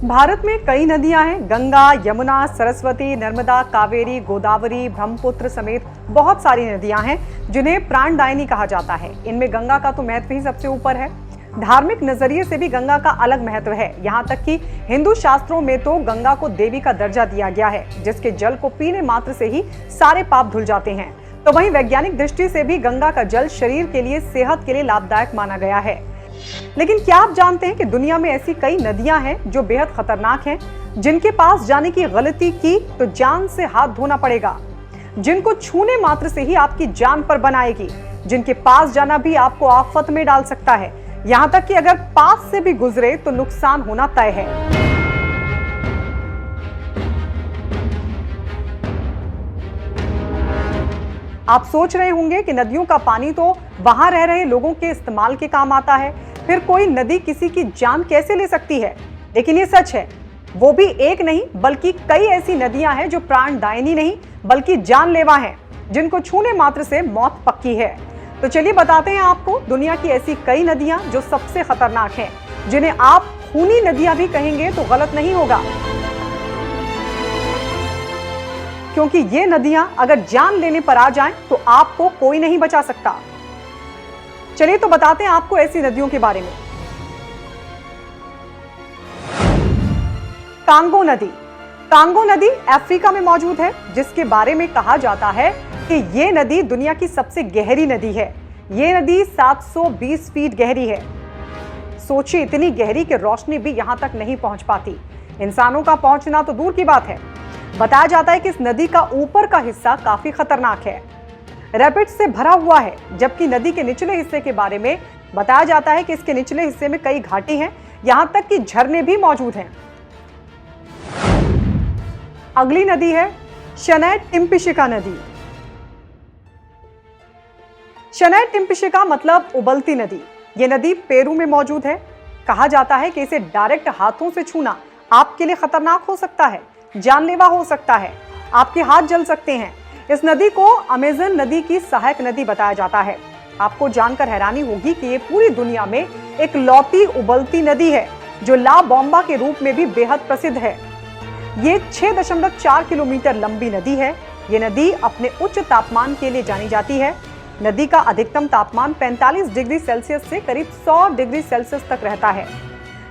भारत में कई नदियां हैं। गंगा, यमुना, सरस्वती, नर्मदा, कावेरी, गोदावरी, ब्रह्मपुत्र समेत बहुत सारी नदियां हैं जिन्हें प्राणदायिनी कहा जाता है। इनमें गंगा का तो महत्व ही सबसे ऊपर है। धार्मिक नजरिए से भी गंगा का अलग महत्व है। यहाँ तक कि हिंदू शास्त्रों में तो गंगा को देवी का दर्जा दिया गया है, जिसके जल को पीने मात्र से ही सारे पाप धुल जाते हैं। तो वहीं वैज्ञानिक दृष्टि से भी गंगा का जल शरीर के लिए, सेहत के लिए लाभदायक माना गया है। लेकिन क्या आप जानते हैं कि दुनिया में ऐसी कई नदियां हैं जो बेहद खतरनाक हैं, जिनके पास जाने की गलती की तो जान से हाथ धोना पड़ेगा, जिनको छूने मात्र से ही आपकी जान पर बनाएगी, जिनके पास जाना भी आपको आफत में डाल सकता है। यहां तक कि अगर पास से भी गुजरे तो नुकसान होना तय है। आप सोच रहे होंगे कि नदियों का पानी तो वहां रह रहे लोगों के इस्तेमाल के काम आता है, फिर कोई नदी किसी की जान कैसे ले सकती है? लेकिन ये सच है। वो भी एक नहीं बल्कि कई ऐसी नदियां हैं जो प्राणदायिनी नहीं बल्कि जानलेवा हैं, जिनको छूने मात्र से मौत पक्की है। तो चलिए बताते हैं आपको दुनिया की ऐसी कई नदियां जो सबसे खतरनाक हैं, जिन्हें आप खूनी नदियां भी कहेंगे तो गलत नहीं होगा, क्योंकि ये नदियां अगर जान लेने पर आ जाएं तो आपको कोई नहीं बचा सकता। चलिए तो बताते हैं आपको ऐसी नदियों के बारे में। कांगो नदी। कांगो नदी अफ्रीका में मौजूद है, जिसके बारे में कहा जाता है कि ये नदी दुनिया की सबसे गहरी नदी है। ये नदी 720 फीट गहरी है। सोचिए, इतनी गहरी कि रोशनी भी यहां तक नहीं पहुंच पाती। इंसानों का पहुंचना तो दूर की बात है। बताया जाता है कि इस नदी का ऊपर का हिस्सा काफी खतरनाक है, रैपिड से भरा हुआ है, जबकि नदी के निचले हिस्से के बारे में बताया जाता है कि इसके निचले हिस्से में कई घाटी हैं, यहां तक कि झरने भी मौजूद हैं। अगली नदी है शनैय टिम्पिशिका नदी। शनैय टिम्पिशिका मतलब उबलती नदी। यह नदी पेरू में मौजूद है। कहा जाता है कि इसे डायरेक्ट हाथों से छूना आपके लिए खतरनाक हो सकता है, जानलेवा हो सकता है, आपके हाथ जल सकते हैं। इस नदी को अमेज़न नदी की सहायक नदी बताया जाता है। आपको जानकर हैरानी होगी कि ये पूरी दुनिया में एक लौती उबलती नदी है, जो ला बॉम्बा के रूप में भी बेहद प्रसिद्ध है। ये 6.4 किलोमीटर लंबी नदी है। ये नदी अपने उच्च तापमान के लिए जानी जाती है। नदी का अधिकतम तापमान 45 डिग्री सेल्सियस से करीब 100 डिग्री सेल्सियस तक रहता है।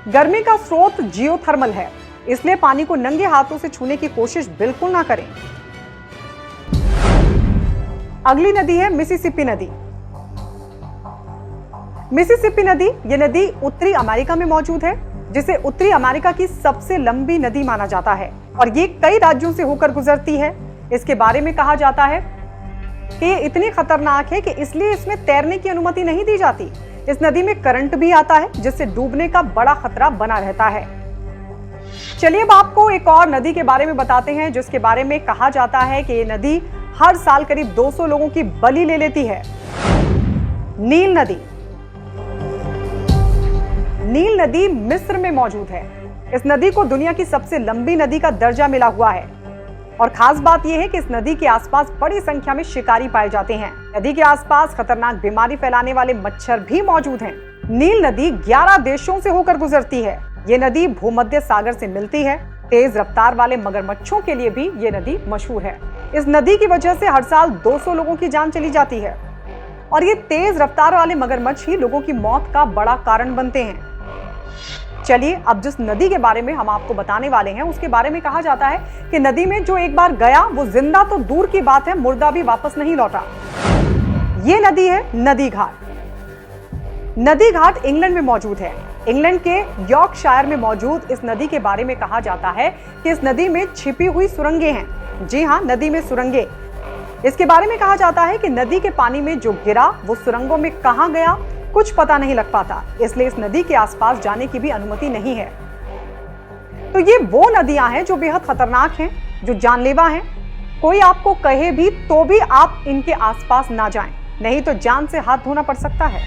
गर्मी का स्रोत जियोथर्मल है, इसलिए पानी को नंगे हाथों से छूने की कोशिश बिल्कुल ना करें। अगली नदी है मिसिसिपी नदी। मिसिसिपी नदी, यह नदी उत्तरी अमेरिका में मौजूद है, जिसे उत्तरी अमेरिका की सबसे लंबी नदी माना जाता है और ये कई राज्यों से होकर गुजरती है। इसके बारे में कहा जाता है कि ये इतनी खतरनाक है कि इसलिए इसमें तैरने की अनुमति नहीं दी जाती। इस नदी में करंट भी आता है, जिससे डूबने का बड़ा खतरा बना रहता है। चलिए अब आपको एक और नदी के बारे में बताते हैं, जिसके बारे में कहा जाता है कि ये नदी हर साल करीब 200 लोगों की बलि ले लेती है। नील नदी। नील नदी मिस्र में मौजूद है। इस नदी को दुनिया की सबसे लंबी नदी का दर्जा मिला हुआ है और खास बात यह है कि इस नदी के आसपास बड़ी संख्या में शिकारी पाए जाते हैं। नदी के आसपास खतरनाक बीमारी फैलाने वाले मच्छर भी मौजूद हैं। नील नदी 11 देशों से होकर गुजरती है। ये नदी भूमध्य सागर से मिलती है। तेज रफ्तार वाले मगरमच्छों के लिए भी ये नदी मशहूर है। इस नदी की वजह से हर साल 200 लोगों की जान चली जाती है और ये तेज रफ्तार वाले मगरमच्छ ही लोगों की मौत का बड़ा कारण बनते हैं। चलिए अब जिस नदी के बारे में हम आपको बताने वाले हैं, उसके बारे में कहा जाता है कि नदी में जो एक बार गया वो जिंदा तो दूर की बात है, मुर्दा भी वापस नहीं लौटा। ये नदी है नदी घाट। नदी घाट इंग्लैंड में मौजूद है। इंग्लैंड के यॉर्कशायर में मौजूद इस नदी के बारे में कहा जाता है कि इस नदी में छिपी हुई सुरंगें हैं। जी हाँ, नदी में सुरंगें। इसके बारे में कहा जाता है कि नदी के पानी में जो गिरा वो सुरंगों में कहां गया कुछ पता नहीं लग पाता, इसलिए इस नदी के आसपास जाने की भी अनुमति नहीं है। तो ये वो नदियां हैं जो बेहद खतरनाक हैं, जो जानलेवा हैं। कोई आपको कहे भी तो भी आप इनके आसपास ना जाएं, नहीं तो जान से हाथ धोना पड़ सकता है।